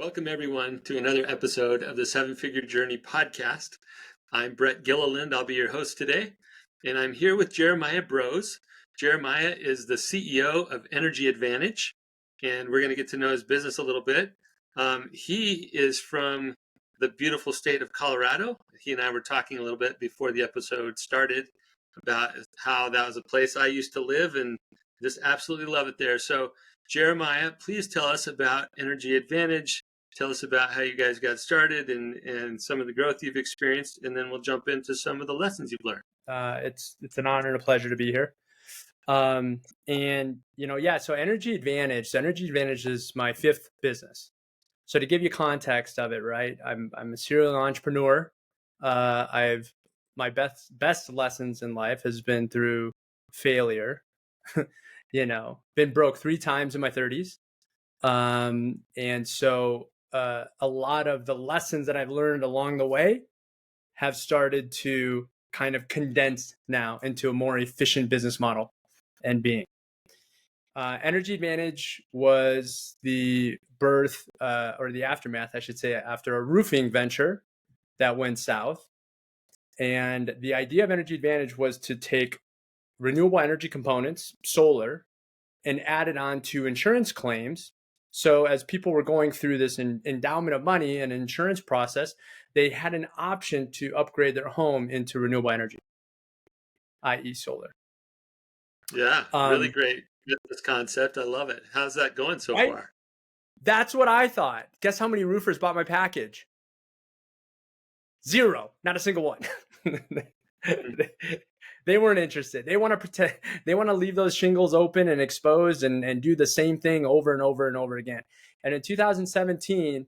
Welcome, everyone, to another episode of the Seven Figure Journey podcast. I'm Brett Gilliland. I'll be your host today, and I'm here with Jeremiah Broz. Jeremiah is the CEO of Energy Advantage, and we're going to get to know his business a little bit. He is from the beautiful state of Colorado. He and I were talking a little bit before the episode started about how that was a place I used to live and just absolutely love it there. So, Jeremiah, please tell us about Energy Advantage. Tell us about how you guys got started and some of the growth you've experienced, and then we'll jump into some of the lessons you've learned. It's an honor and a pleasure to be here. So Energy Advantage. So Energy Advantage is my fifth business. So to give you context of it, right? I'm a serial entrepreneur. My best lessons in life has been through failure. Been broke 3 times in my 30s. A lot of the lessons that I've learned along the way have started to kind of condense now into a more efficient business model and being. Energy Advantage was the birth or the aftermath, I should say, after a roofing venture that went south. And the idea of Energy Advantage was to take renewable energy components, solar, and add it on to insurance claims. So as people were going through this endowment of money and insurance process, they had an option to upgrade their home into renewable energy, i.e. solar. Yeah, really great business concept. I love it. How's that going so far? That's what I thought. Guess how many roofers bought my package? 0, not a single one. They weren't interested. They want to protect. They want to leave those shingles open and exposed and do the same thing over and over and over again. And in 2017,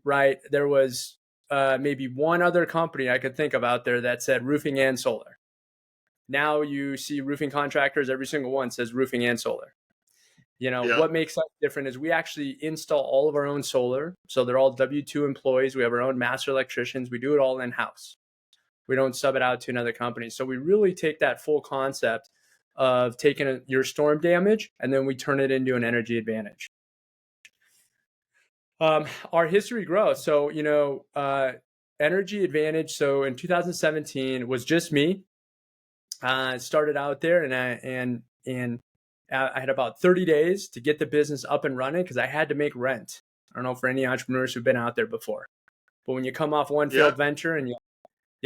right, there was maybe one other company I could think of out there that said roofing and solar. Now you see roofing contractors, every single one says roofing and solar. What makes us different is we actually install all of our own solar. So they're all W-2 employees. We have our own master electricians. We do it all in-house. We don't sub it out to another company. So we really take that full concept of taking your storm damage and then we turn it into an Energy Advantage. Our history grows. So, Energy Advantage. So in 2017 was just me. I started out there and I had about 30 days to get the business up and running because I had to make rent. I don't know for any entrepreneurs who've been out there before, but when you come off one failed venture and you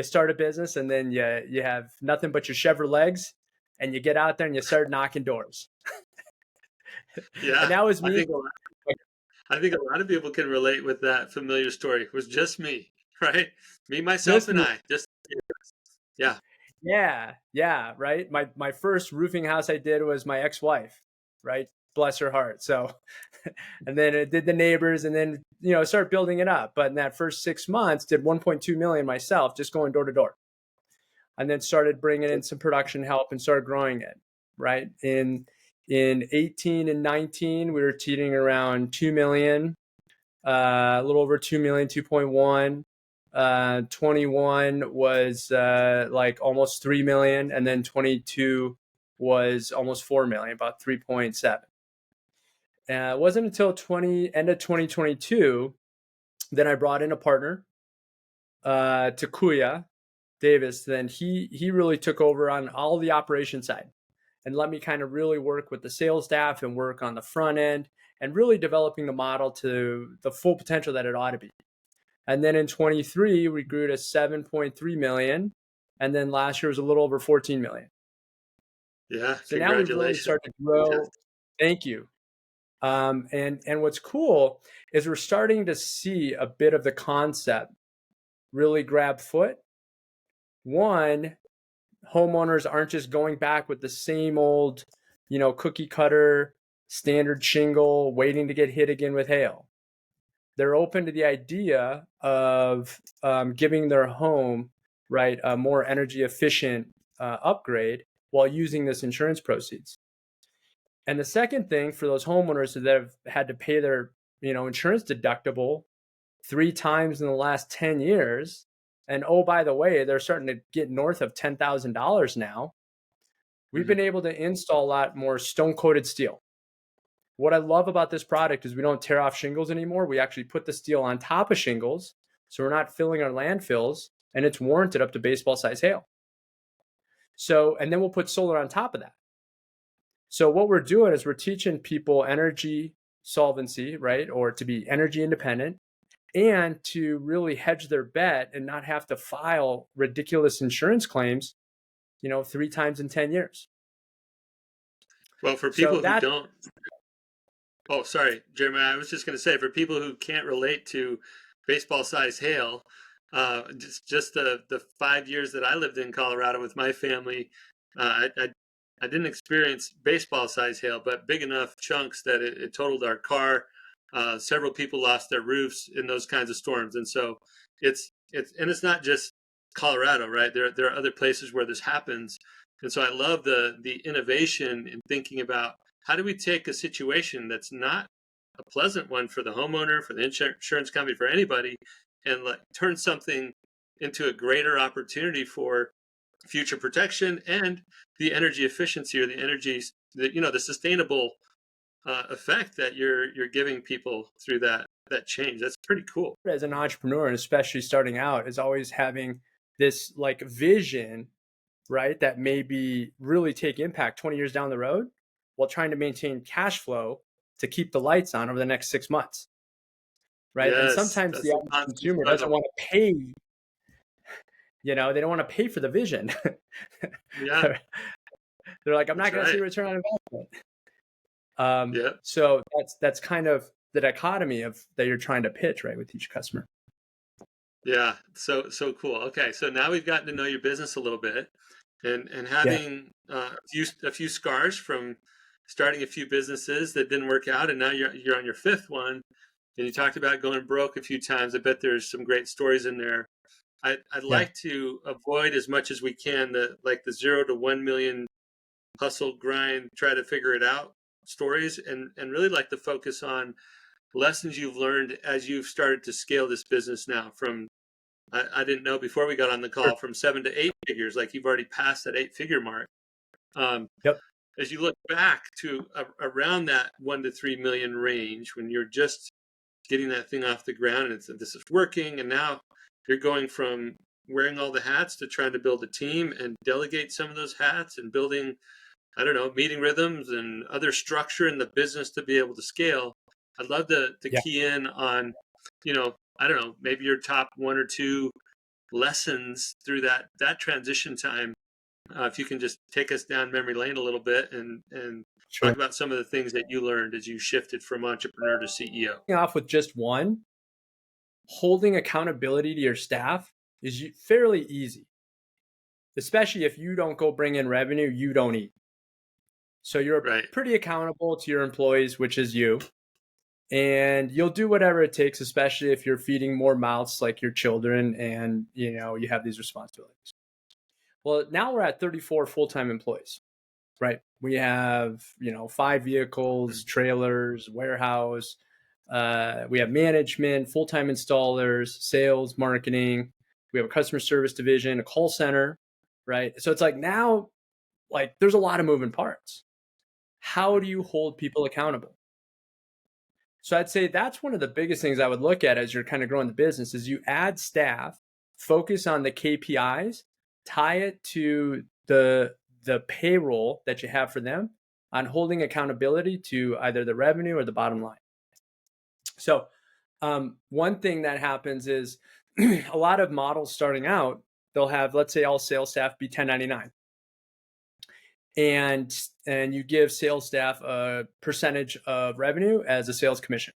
start a business and then you have nothing but your Chevrolet legs and you get out there and you start knocking doors. Yeah. And that was me. I think a lot of people can relate with that familiar story. It was just me, right? Me, myself, and I. Yeah, right? My first roofing house I did was my ex-wife, right? Bless her heart. So, and then it did the neighbors and then, start building it up. But in that first 6 months, did 1.2 million myself, just going door to door. And then started bringing in some production help and started growing it, right? In 18 and 19, we were teetering around 2 million, a little over 2 million, 2.1. 21 was like almost 3 million. And then 22 was almost 4 million, about 3.7. It wasn't until end of 2022, then I brought in a partner, Takuya Davis. Then he really took over on all the operation side and let me kind of really work with the sales staff and work on the front end and really developing the model to the full potential that it ought to be. And then in 23, we grew to 7.3 million. And then last year was a little over 14 million. Yeah. So now we've really started to grow. Thank you. And what's cool is we're starting to see a bit of the concept really grab foot. One, homeowners aren't just going back with the same old, cookie cutter, standard shingle, waiting to get hit again with hail. They're open to the idea of giving their home, right, a more energy efficient upgrade while using this insurance proceeds. And the second thing for those homeowners that have had to pay their, insurance deductible 3 times in the last 10 years, and oh, by the way, they're starting to get north of $10,000 now. We've been able to install a lot more stone-coated steel. What I love about this product is we don't tear off shingles anymore. We actually put the steel on top of shingles, so we're not filling our landfills, and it's warranted up to baseball size hail. So, and then we'll put solar on top of that. So what we're doing is we're teaching people energy solvency, right? Or to be energy independent and to really hedge their bet and not have to file ridiculous insurance claims, 3 times in 10 years. Well, for So people who don't, oh, sorry, Jeremiah, I was just going to say, for people who can't relate to baseball size hail, just the 5 years that I lived in Colorado with my family, I didn't experience baseball size hail, but big enough chunks that it totaled our car. Several people lost their roofs in those kinds of storms, and so it's not just Colorado, right? There are other places where this happens, and so I love the innovation in thinking about how do we take a situation that's not a pleasant one for the homeowner, for the insurance company, for anybody, and turn something into a greater opportunity for future protection and the energy efficiency or the energy, the sustainable effect that you're giving people through that change. That's pretty cool. as an entrepreneur, and especially starting out, is always having this like vision, right? That maybe really take impact 20 years down the road while trying to maintain cash flow to keep the lights on over the next 6 months. Right. And Yes, sometimes that's the a average constant consumer doesn't struggle. want to pay, they don't want to pay for the vision. Yeah, They're like, I'm not that's going to see right. return on investment. Yeah, So that's kind of the dichotomy of that you're trying to pitch, right, with each customer. yeah. So cool. Okay, so now we've gotten to know your business a little bit, and Yeah. having a few scars from starting a few businesses that didn't work out, and now you're on your fifth one. And you talked about going broke a few times. I bet there's some great stories in there. I'd Yeah. like to avoid as much as we can the 0 to 1 million hustle, grind, try to figure it out stories, and really like to focus on lessons you've learned as you've started to scale this business now from I didn't know before we got on the Sure. call from 7 to 8 figures, like you've already passed that 8 figure mark. Um, Yep. as you look back to around that 1 to 3 million range when you're just getting that thing off the ground and this is working, and now you're going from wearing all the hats to trying to build a team and delegate some of those hats and building, I don't know, meeting rhythms and other structure in the business to be able to scale. I'd love to Yeah. key in on, I don't know, maybe your top 1 or 2 lessons through that transition time. If you can just take us down memory lane a little bit and Sure. talk about some of the things that you learned as you shifted from entrepreneur to CEO. Off with just one, holding accountability to your staff is fairly easy, especially if you don't go bring in revenue, you don't eat. So you're Right. pretty accountable to your employees, which is you. And you'll do whatever it takes, especially if you're feeding more mouths like your children and you have these responsibilities. Well, now we're at 34 full-time employees, right? We have 5 vehicles, trailers, warehouse. We have management, full-time installers, sales, marketing. We have a customer service division, a call center, right? So it's like now, like there's a lot of moving parts. How do you hold people accountable? So I'd say that's one of the biggest things I would look at as you're kind of growing the business is you add staff, focus on the KPIs, tie it to the payroll that you have for them on holding accountability to either the revenue or the bottom line. So one thing that happens is a lot of models starting out, they'll have, let's say all sales staff be 1099. And you give sales staff a percentage of revenue as a sales commission.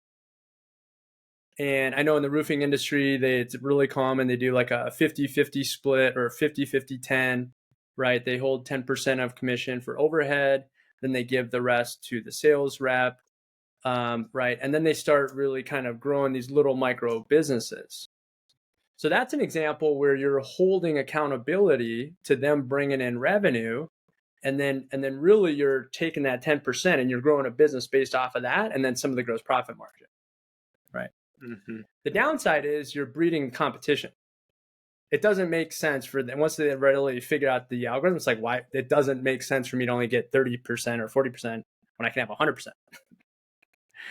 And I know in the roofing industry, it's really common. They do like a 50-50 split or 50-50-10, right? They hold 10% of commission for overhead. Then they give the rest to the sales rep, right? And then they start really kind of growing these little micro businesses. So that's an example where you're holding accountability to them bringing in revenue. And then really you're taking that 10% and you're growing a business based off of that. And then some of the gross profit margin, right? Mm-hmm. The downside is you're breeding competition. It doesn't make sense for them once they really figure out the algorithm. It's like, why it doesn't make sense for me to only get 30% or 40% when I can have 100%.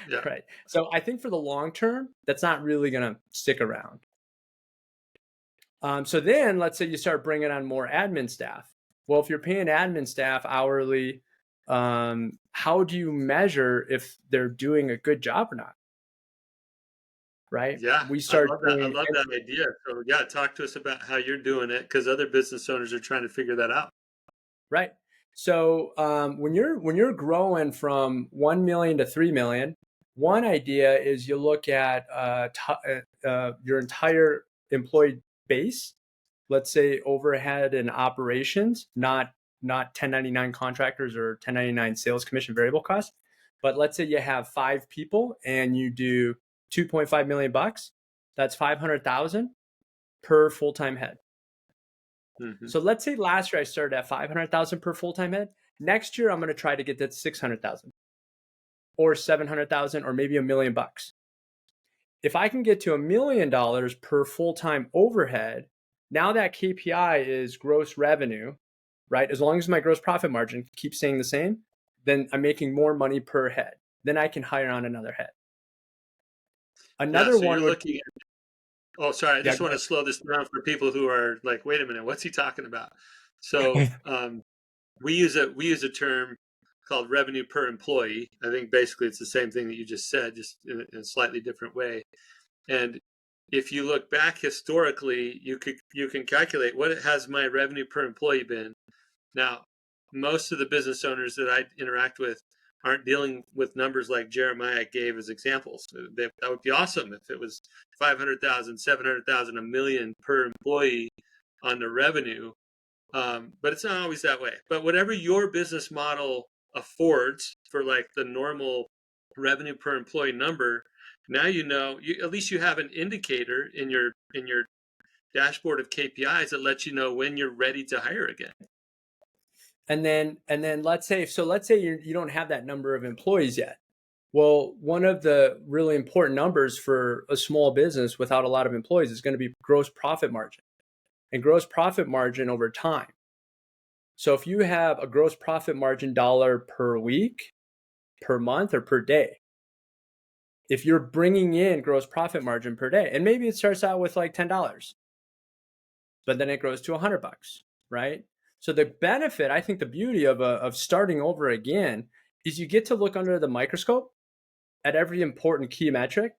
Yeah. Right. So I think for the long term, that's not really going to stick around. So then let's say you start bringing on more admin staff. Well, if you're paying admin staff hourly, how do you measure if they're doing a good job or not? Right. Yeah. We I start love that. I doing, love that idea. So yeah, talk to us about how you're doing it because other business owners are trying to figure that out. right. So when you're growing from 1 million to 3 million, one idea is you look at your entire employee base. Let's say overhead and operations, not 1099 contractors or 1099 sales commission variable costs. But let's say you have 5 people and you do 2.5 million bucks. That's 500,000 per full-time head. Hmm. So let's say last year I started at 500,000 per full-time head. Next year I'm going to try to get that 600,000 or 700,000 or maybe $1 million. If I can get to $1 million per full-time overhead, now that KPI is gross revenue, right? As long as my gross profit margin keeps staying the same, then I'm making more money per head. Then I can hire on another head. Yeah. Another So one you're would looking be, at, oh, sorry. I yeah, just go want to slow this down for people who are like, wait a minute, what's he talking about? So, ahead. we use a term called revenue per employee. I think basically it's the same thing that you just said, just in a slightly different way. And if you look back historically, you can calculate what has my revenue per employee been. Now, most of the business owners that I interact with aren't dealing with numbers like Jeremiah gave as examples. That would be awesome if it was 500,000, 700,000, a million per employee on the revenue. But it's not always that way. But whatever your business model affords for like the normal revenue per employee number, now at least you have an indicator in your dashboard of KPIs that lets you know when you're ready to hire again. And then let's say you don't have that number of employees yet. Well, one of the really important numbers for a small business without a lot of employees is going to be gross profit margin and gross profit margin over time. So if you have a gross profit margin dollar per week, per month, or per day, if you're bringing in gross profit margin per day, and maybe it starts out with like $10, but then it grows to $100, right? So the benefit, I think the beauty of starting over again is you get to look under the microscope at every important key metric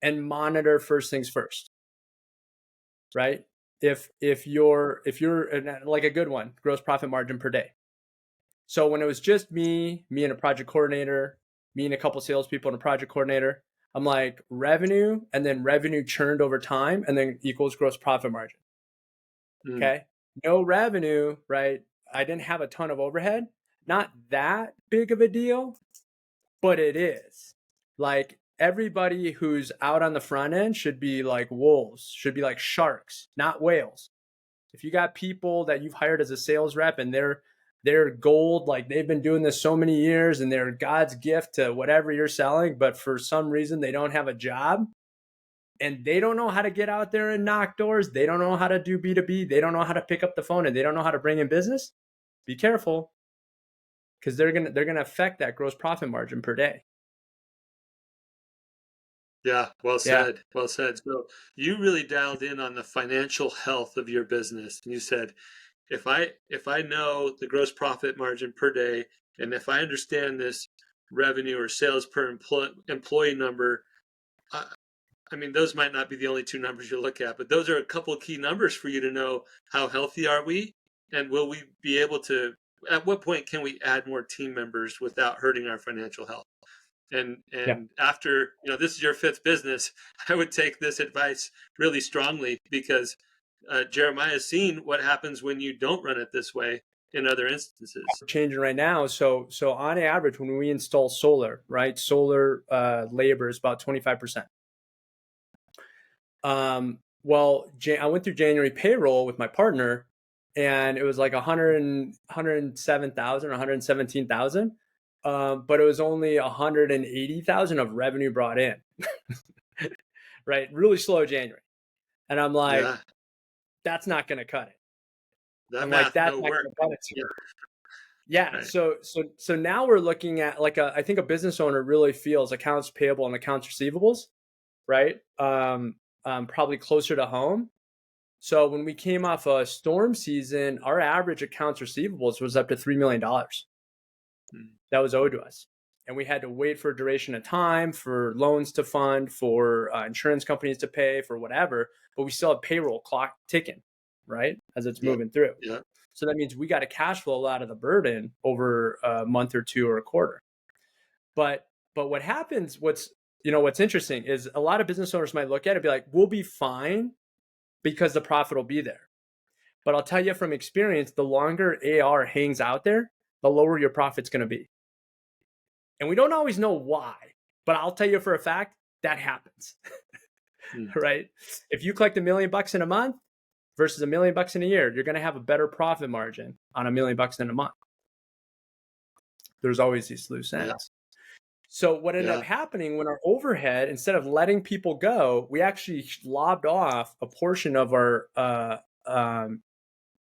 and monitor first things first, right? If you're like a good one, gross profit margin per day. So when it was just me and a project coordinator, me and a couple salespeople and a project coordinator, I'm like revenue and then revenue churned over time and then equals gross profit margin. Mm. Okay. No revenue, right? I didn't have a ton of overhead. Not that big of a deal, but it is. Like everybody who's out on the front end should be like wolves, should be like sharks, not whales. If you got people that you've hired as a sales rep and they're gold, like they've been doing this so many years and they're God's gift to whatever you're selling, but for some reason they don't have a job and they don't know how to get out there and knock doors, they don't know how to do B2B, they don't know how to pick up the phone, and they don't know how to bring in business, be careful because they're gonna affect that gross profit margin per day. Yeah, well Yeah. said. Well said. So you really dialed in on the financial health of your business. And you said, if I know the gross profit margin per day, and if I understand this revenue or sales per employee number, I, I mean, those might not be the only two numbers you look at, but those are a couple of key numbers for you to know how healthy are we, and will we be able to, at what point can we add more team members without hurting our financial health? and Yeah. and after this is your fifth business, I would take this advice really strongly because Jeremiah has seen what happens when you don't run it this way in other instances. We're changing right now. So on average, when we install solar, right, solar labor is about 25%. Well, I went through January payroll with my partner, and it was like 107,000 or 117,000. But it was only 180,000 of revenue brought in. Right, really slow January, and I'm like, Yeah, that's not going to cut it. that I'm like, math that's don't not work. going to cut it. Yeah, Yeah. Right. So now we're looking at like I think a business owner really feels accounts payable and accounts receivables, right? Probably closer to home. So when we came off a storm season, our average accounts receivables was up to $3 million Mm. that was owed to us. And we had to wait for a duration of time, for loans to fund, for insurance companies to pay, for whatever. But we still have payroll clock ticking, right? As it's Yep. moving through. Yep. So that means we got to cash flow a lot of the burden over a month or two or a quarter. But what happens, what's interesting is a lot of business owners might look at it and be like, we'll be fine because the profit will be there. But I'll tell you from experience, the longer AR hangs out there, the lower your profit's going to be. And we don't always know why, but I'll tell you for a fact that happens. Mm. Right? If you collect $1 million in a month versus $1 million in a year, you're going to have a better profit margin on $1 million in a month. There's always these loose ends. Yeah. So what ended up happening when our overhead, instead of letting people go, we actually lobbed off a portion of our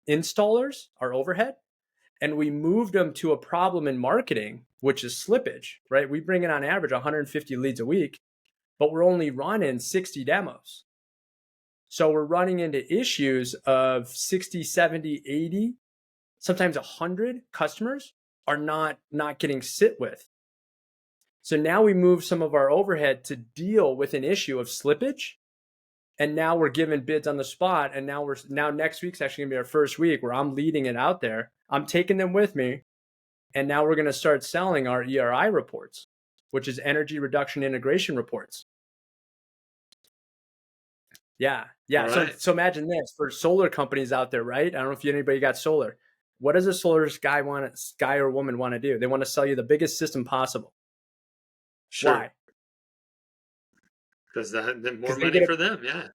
installers, our overhead, and we moved them to a problem in marketing, which is slippage, right? We bring in on average 150 leads a week, but we're only running 60 demos. So we're running into issues of 60, 70, 80, sometimes 100 customers are not getting sit with. So now we move some of our overhead to deal with an issue of slippage. And now we're giving bids on the spot. And now next week's actually gonna be our first week where I'm leading it out there. I'm taking them with me. And now we're gonna start selling our ERI reports, which is energy reduction integration reports. Yeah. Right. So imagine this for solar companies out there, right? I don't know if anybody got solar. What does a solar guy or woman want to do? They want to sell you the biggest system possible. Sure. Why? Because that more Because money for them. Yeah.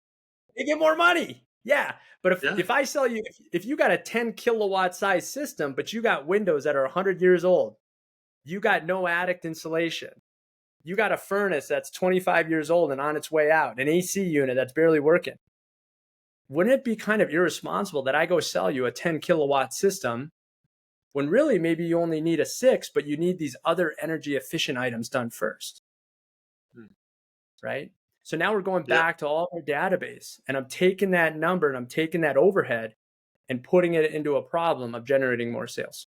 they get more money. Yeah. But Yeah. if I sell you, if you got a 10 kilowatt size system, but you got windows that are 100 years old, you got no attic insulation, you got a furnace that's 25 years old and on its way out, an AC unit that's barely working, wouldn't it be kind of irresponsible that I go sell you a 10 kilowatt system when really maybe you only need a 6, but you need these other energy efficient items done first? Right? So now we're going back to all our database, and I'm taking that number and I'm taking that overhead and putting it into a problem of generating more sales.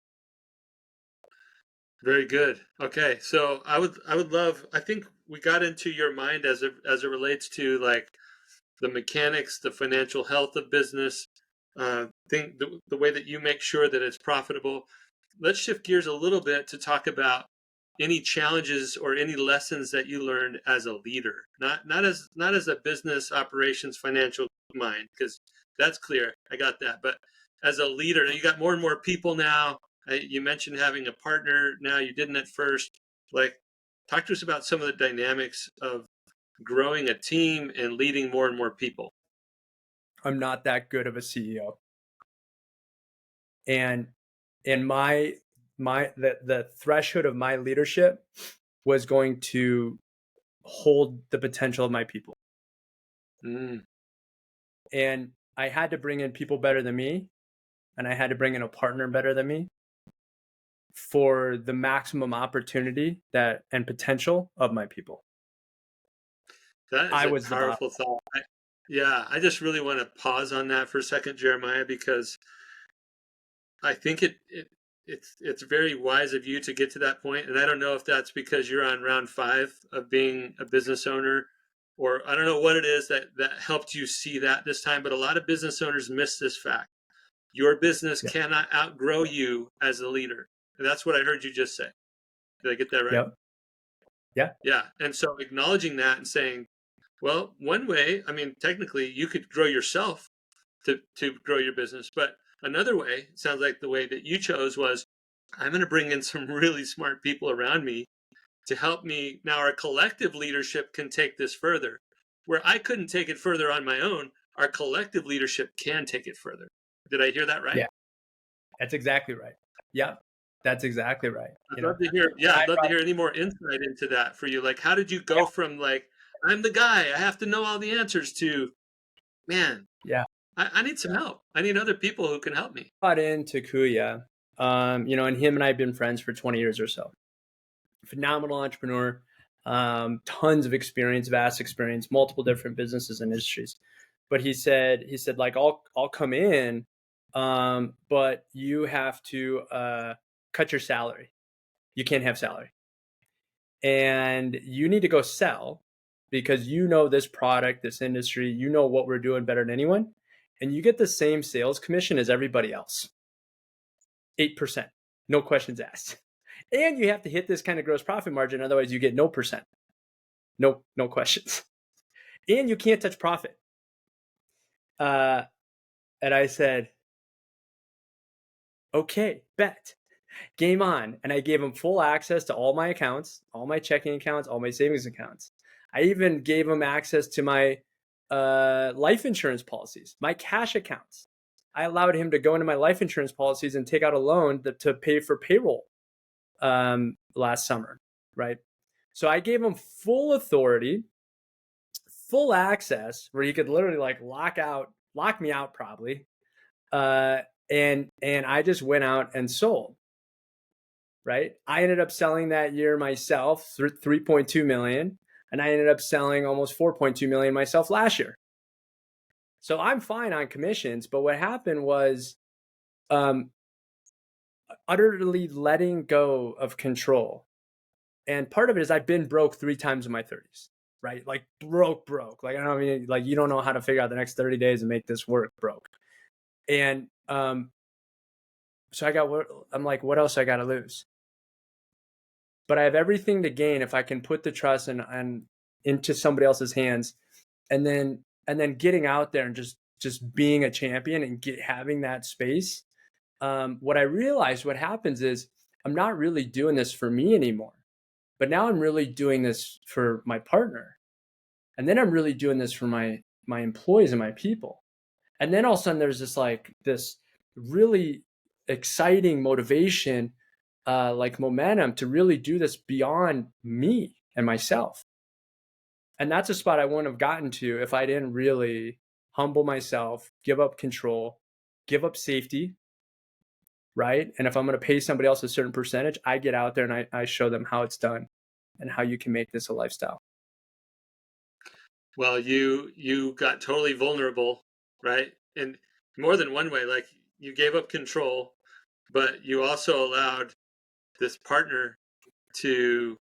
Very good. Okay, so I would love. I think we got into your mind as it relates to like the mechanics, the financial health of business. Think the way that you make sure that it's profitable. Let's shift gears a little bit to talk about any challenges or any lessons that you learned as a leader, not as a business operations financial mind, because that's clear. I got that. But as a leader, you got more and more people now. You mentioned having a partner now. You didn't at first. Like, talk to us about some of the dynamics of growing a team and leading more and more people. I'm not that good of a CEO. And the threshold of my leadership was going to hold the potential of my people. And I had to bring in people better than me, and I had to bring in a partner better than me for the maximum opportunity and potential of my people. That is a powerful thought. I just really want to pause on that for a second, Jeremiah, because I think it's very wise of you to get to that point. And I don't know if that's because you're on round 5 of being a business owner, or I don't know what it is that helped you see that this time, but a lot of business owners miss this fact. Your business cannot outgrow you as a leader. And that's what I heard you just say. Did I get that right? Yep. Yeah. And so acknowledging that and saying, well, one way, I mean, technically you could grow yourself to grow your business, but another way, it sounds like the way that you chose was, I'm going to bring in some really smart people around me to help me. Now our collective leadership can take this further. Where I couldn't take it further on my own, our collective leadership can take it further. Did I hear that right? Yeah, that's exactly right. Yep, that's exactly right. I'd love to hear. Yeah, I'd love to hear any more insight into that for you. Like, how did you go from like, I'm the guy, I have to know all the answers, to, man, I need some help. I need other people who can help me. Got into Kuya And him and I have been friends for 20 years or so. Phenomenal entrepreneur, tons of experience, vast experience, multiple different businesses and industries. But he said like, I'll come in, but you have to cut your salary. You can't have salary, and you need to go sell because you know this product, this industry, you know what we're doing better than anyone, and you get the same sales commission as everybody else, 8%, no questions asked. And you have to hit this kind of gross profit margin, otherwise you get no percent, no questions, and you can't touch profit. And I said, okay, bet, game on. And I gave him full access to all my accounts, all my checking accounts, all my savings accounts. I even gave him access to my life insurance policies, my cash accounts. I allowed him to go into my life insurance policies and take out a loan to pay for payroll last summer, right? So I gave him full authority, full access, where he could literally like lock me out probably. And I just went out and sold, right? I ended up selling that year myself, 3.2 million, and I ended up selling almost 4.2 million myself last year. So I'm fine on commissions, but what happened was utterly letting go of control. And part of it is I've been broke 3 times in my 30s, right? Like broke. Like, I don't mean, like, you don't know how to figure out the next 30 days and make this work, broke. And so I'm like, what else I got to lose? But I have everything to gain if I can put the trust and into somebody else's hands, and then getting out there and just being a champion and having that space. What I realized, what happens is I'm not really doing this for me anymore, but now I'm really doing this for my partner, and then I'm really doing this for my employees and my people. And then all of a sudden there's this really exciting motivation, like momentum to really do this beyond me and myself. And that's a spot I wouldn't have gotten to if I didn't really humble myself, give up control, give up safety, right? And if I'm going to pay somebody else a certain percentage, I get out there and I show them how it's done and how you can make this a lifestyle. Well, you got totally vulnerable, right? In more than one way. Like, you gave up control, but you also allowed this partner to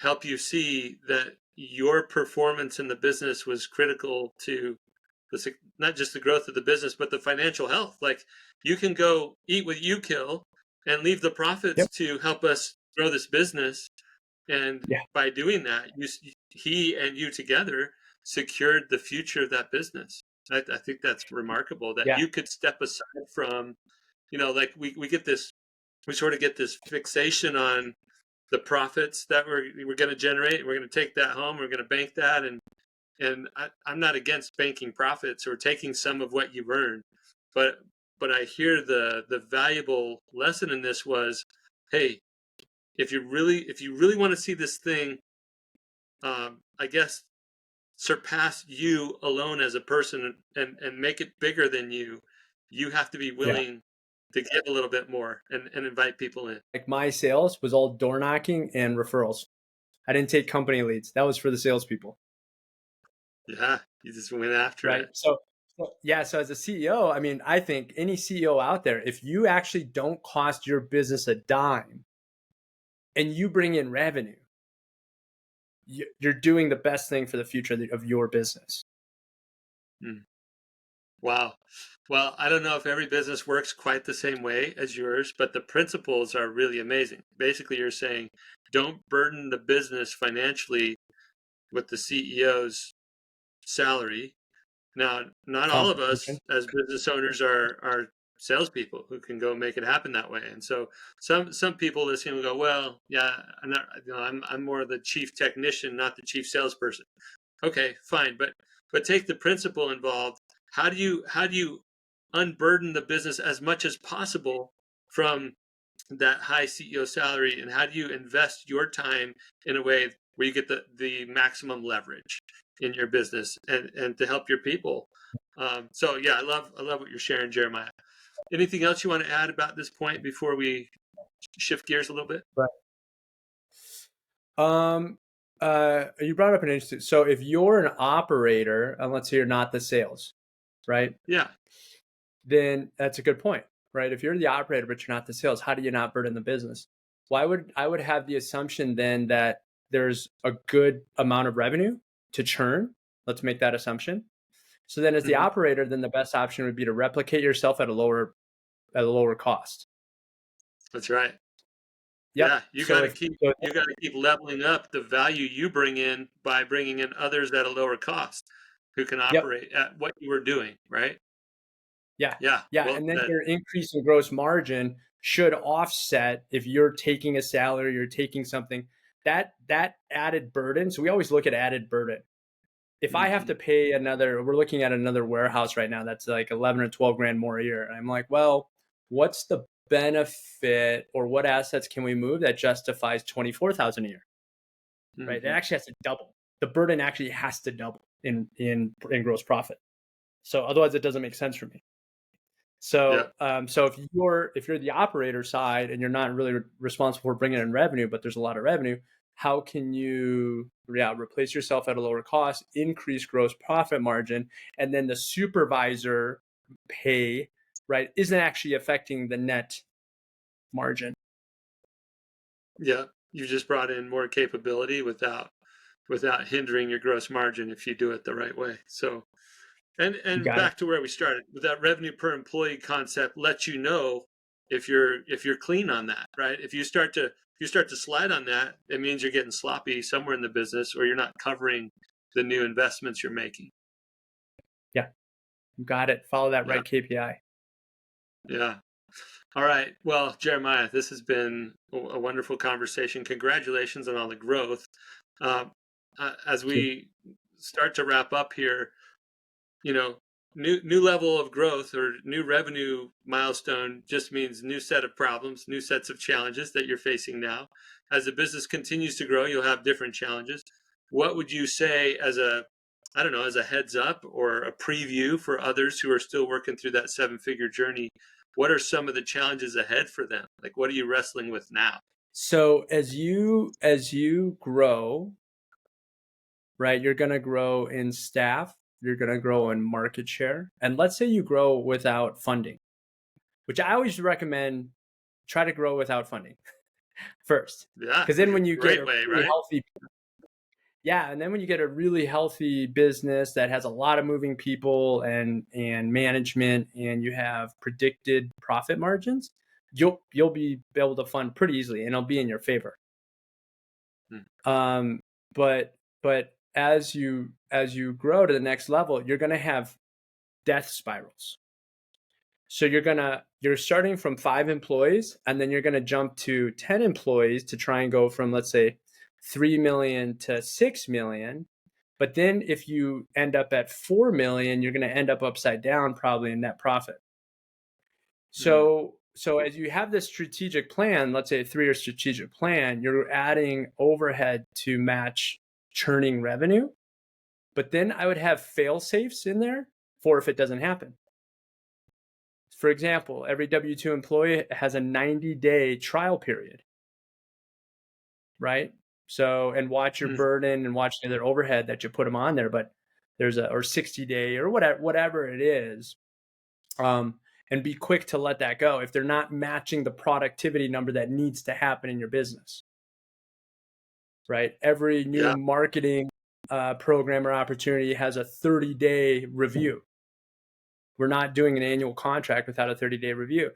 help you see that your performance in the business was critical to not just the growth of the business, but the financial health. Like, you can go eat what you kill and leave the profits Yep. to help us grow this business. And Yeah. by doing that, he and you together secured the future of that business. I think that's remarkable that Yeah. you could step aside from, like we get this, we sort of get this fixation on the profits that we're going to generate. We're going to take that home. We're going to bank that. And I'm not against banking profits or taking some of what you've earned, but I hear the valuable lesson in this was, hey, if you really want to see this thing, I guess, surpass you alone as a person and make it bigger than you have to be Yeah. willing to give a little bit more and invite people in. Like, my sales was all door knocking and referrals. I didn't take company leads. That was for the salespeople. Yeah, you just went after Right. it. So as a CEO, I mean, I think any CEO out there, if you actually don't cost your business a dime and you bring in revenue, you're doing the best thing for the future of your business. Wow. Well, I don't know if every business works quite the same way as yours, but the principles are really amazing. Basically, you're saying don't burden the business financially with the CEO's salary. Now, not all of us Compensation. as business owners are salespeople who can go make it happen that way. And so some people listening will go, well, yeah, I'm not, I'm more the chief technician, not the chief salesperson. Okay, fine, but take the principle involved. How do you unburden the business as much as possible from that high CEO salary, and how do you invest your time in a way where you get the maximum leverage in your business and to help your people? So yeah, I love what you're sharing, Jeremiah. Anything else you want to add about this point before we shift gears a little bit? Right. You brought up an interesting. So if you're an operator, and let's say you're not the sales, right? Yeah. Then that's a good point, right? If you're the operator but you're not the sales, how do you not burden the business? Well, I would have the assumption then that there's a good amount of revenue to churn. Let's make that assumption. So then as the Hmm. operator, then the best option would be to replicate yourself at a lower cost. That's right. Yep. Yeah, So you got to keep leveling up the value you bring in by bringing in others at a lower cost who can yep. operate at what you were doing, right? Yeah. Yeah. Yeah. Well, And then that your increase in gross margin should offset if you're taking a salary, you're taking something that added burden. So we always look at added burden. If I have mhm. to pay we're looking at another warehouse right now that's like 11 or 12 grand more a year. And I'm like, well, what's the benefit or what assets can we move that justifies 24,000 a year? Right? It Mhm. actually has to double. The burden actually has to double in gross profit. So otherwise it doesn't make sense for me. Yeah. So if you're the operator side and you're not really responsible for bringing in revenue, but there's a lot of revenue, how can you replace yourself at a lower cost, increase gross profit margin, and then the supervisor pay, right, isn't actually affecting the net margin. Yeah. You just brought in more capability without hindering your gross margin if you do it the right way. So, You and got it. back to where we started, with that revenue per employee concept lets you know if you're clean on that, right? If you start to slide on that, it means you're getting sloppy somewhere in the business, or you're not covering the new investments you're making. Yeah, you got it. Follow that Yeah. right KPI. Yeah. All right. Well, Jeremiah, this has been a wonderful conversation. Congratulations on all the growth. Uh, as Thank you. we start to wrap up here, you know, new level of growth or new revenue milestone just means new set of problems, new sets of challenges that you're facing now. As the business continues to grow, you'll have different challenges. What would you say as a, I don't know, as a heads up or a preview for others who are still working through that seven-figure journey? What are some of the challenges ahead for them? Like, what are you wrestling with now? So as you grow, right, you're going to grow in staff, you're going to grow in market share. And let's say you grow without funding, which I always recommend try to grow without funding first. Yeah, Because then when you get great a way, really right? healthy, yeah, and then when you get a really healthy business that has a lot of moving people and management and you have predicted profit margins, you'll be able to fund pretty easily and it'll be in your favor. Hmm. Um, but as you grow to the next level, you're gonna have death spirals. So you're starting from 5 employees, and then you're gonna jump to 10 employees to try and go from, let's say, 3 million to 6 million. But then if you end up at 4 million, you're gonna end up upside down probably in net profit. Hmm. So as you have this strategic plan, let's say a 3-year strategic plan, you're adding overhead to match churning revenue. But then I would have fail safes in there for if it doesn't happen. For example, every W-2 employee has a 90-day trial period, right? So, and watch your Hmm. burden and watch their overhead that you put them on there. But there's a, or 60-day or whatever it is. Um, and be quick to let that go if they're not matching the productivity number that needs to happen in your business, right? Every new Yeah. marketing program or opportunity has a 30-day review. We're not doing an annual contract without a 30-day review.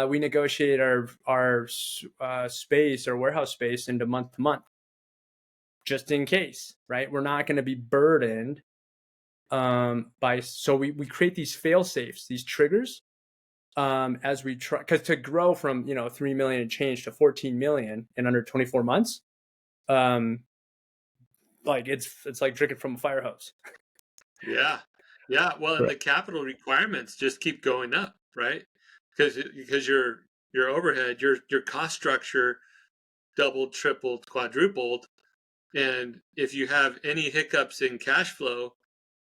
We negotiate our space or warehouse space into month to month, just in case, right? We're not going to be burdened so we create these fail safes, these triggers as we try, because to grow from 3 million and change to 14 million in under 24 months, um, like it's like drinking from a fire hose. Yeah. Yeah. Well, and Right. the capital requirements just keep going up, right? Because your overhead, your cost structure doubled, tripled, quadrupled. And if you have any hiccups in cash flow,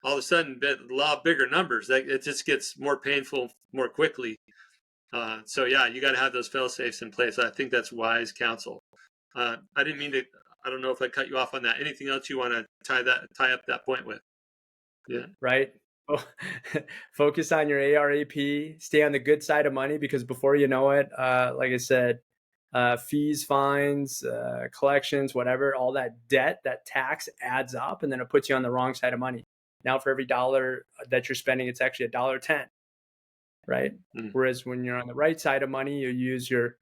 all of a sudden a lot bigger numbers. That it just gets more painful more quickly. So yeah, you got to have those fail safes in place. I think that's wise counsel. I didn't mean to. I don't know if I cut you off on that. Anything else you want to tie up that point with? Yeah. Right? Oh, focus on your ARAP, stay on the good side of money, because before you know it, like I said, fees, fines, collections, whatever, all that debt, that tax adds up, and then it puts you on the wrong side of money. Now, for every dollar that you're spending, it's actually $1.10, right? Mm. Whereas when you're on the right side of money, you use your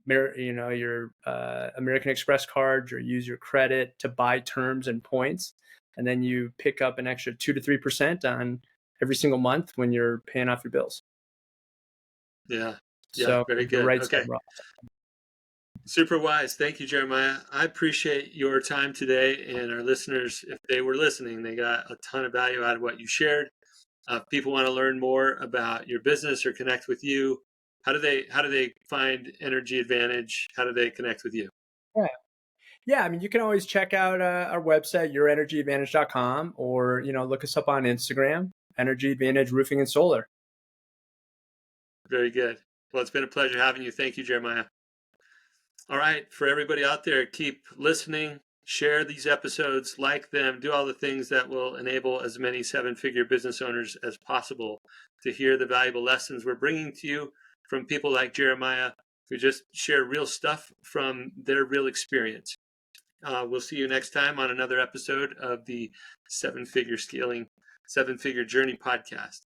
American Express cards, or use your credit to buy terms and points, and then you pick up an extra 2 to 3% on every single month when you're paying off your bills. Yeah. Yeah. So Very the good. right Okay. side. Super wise. Thank you, Jeremiah. I appreciate your time today, and our listeners, if they were listening, they got a ton of value out of what you shared. If people want to learn more about your business or connect with you, how do they find Energy Advantage? How do they connect with you? Yeah. Yeah, I mean, you can always check out our website, yourenergyadvantage.com, or look us up on Instagram, Energy Advantage Roofing and Solar. Very good. Well, it's been a pleasure having you. Thank you, Jeremiah. All right, for everybody out there, keep listening, share these episodes, like them, do all the things that will enable as many seven-figure business owners as possible to hear the valuable lessons we're bringing to you from people like Jeremiah, who just share real stuff from their real experience. We'll see you next time on another episode of the Seven Figure Journey podcast.